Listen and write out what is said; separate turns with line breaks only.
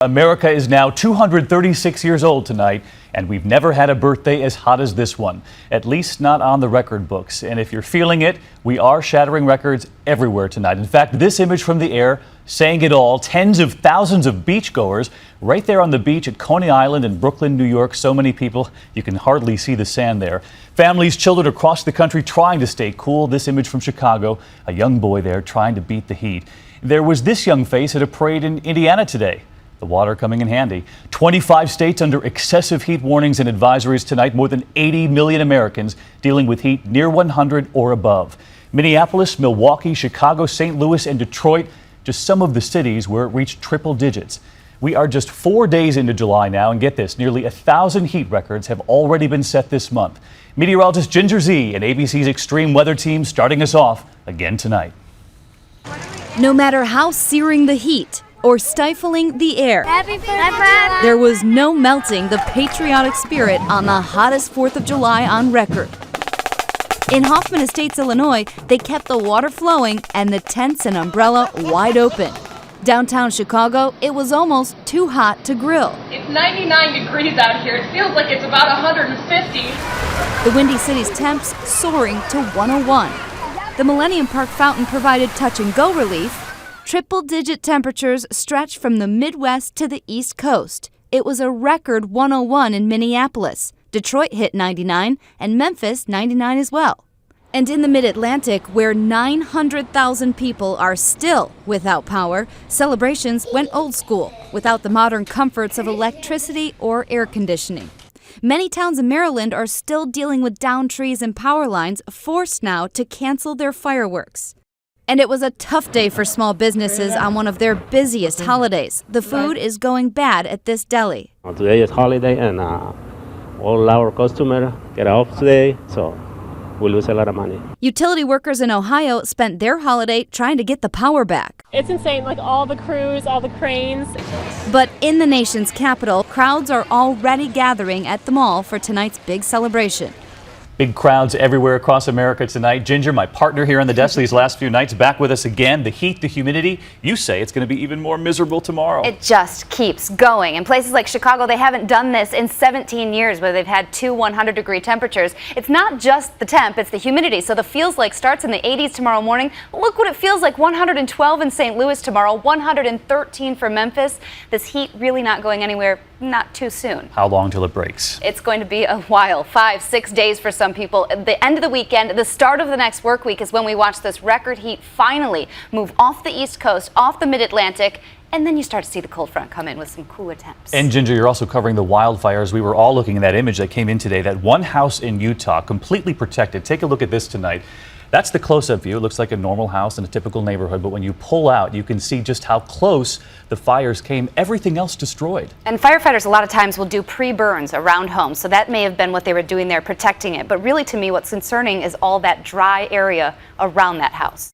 America is now 236 years old tonight, and we've never had a birthday as hot as this one, at least not on the record books. And if you're feeling it, we are shattering records everywhere tonight. In fact, this image from the air saying it all, tens of thousands of beachgoers right there on the beach at Coney Island in Brooklyn, New York. So many people, you can hardly see the sand there. Families, children across the country trying to stay cool. This image from Chicago, a young boy there trying to beat the heat. There was this young face at a parade in Indiana today. The water coming in handy. 25 states under excessive heat warnings and advisories tonight. More than 80 million Americans dealing with heat near 100 or above. Minneapolis, Milwaukee, Chicago, St. Louis, and Detroit, just some of the cities where it reached triple digits. We are just 4 days into July now, and get this, nearly 1,000 heat records have already been set this month. Meteorologist Ginger Zee and ABC's Extreme Weather Team starting us off again tonight.
No matter how searing the heat or stifling the air, there was no melting the patriotic spirit on the hottest 4th of July on record. In Hoffman Estates, Illinois, they kept the water flowing and the tents and umbrella wide open. Downtown Chicago, it was almost too hot to grill.
It's 99 degrees out here. It feels like it's about 150.
The Windy City's temps soaring to 101. The Millennium Park fountain provided touch-and-go relief. Triple-digit temperatures stretched from the Midwest to the East Coast. It was a record 101 in Minneapolis. Detroit hit 99 and Memphis 99 as well. And in the Mid-Atlantic, where 900,000 people are still without power, celebrations went old school, without the modern comforts of electricity or air conditioning. Many towns in Maryland are still dealing with downed trees and power lines, forced now to cancel their fireworks. And it was a tough day for small businesses on one of their busiest holidays. The food is going bad at this deli.
Today is holiday and all our customers get off today, so we lose a lot of money.
Utility workers in Ohio spent their holiday trying to get the power back.
It's insane, like all the crews, all the cranes.
But in the nation's capital, crowds are already gathering at the mall for tonight's big celebration.
Big crowds everywhere across America tonight. Ginger, my partner here on the desk these last few nights, back with us again. The heat, the humidity, you say it's going to be even more miserable tomorrow.
It just keeps going. In places like Chicago, they haven't done this in 17 years where they've had 2 100-degree temperatures. It's not just the temp, it's the humidity. So the feels like starts in the 80s tomorrow morning. Look what it feels like, 112 in St. Louis tomorrow, 113 for Memphis. This heat really not going anywhere not too soon.
How long till it breaks?
It's going to be a while, 5-6 days for some people. At the end of the weekend, the start of the next work week is when we watch this record heat finally move off the East Coast, off the Mid-Atlantic, and then you start to see the cold front come in with some cooler temps.
And Ginger, you're also covering the wildfires. We were all looking at that image that came in today, that one house in Utah completely protected. Take a look at this tonight. That's the close-up view. It looks like a normal house in a typical neighborhood, but when you pull out, you can see just how close the fires came. Everything else destroyed.
And firefighters a lot of times will do pre-burns around homes, so that may have been what they were doing there, protecting it. But really, to me, what's concerning is all that dry area around that house.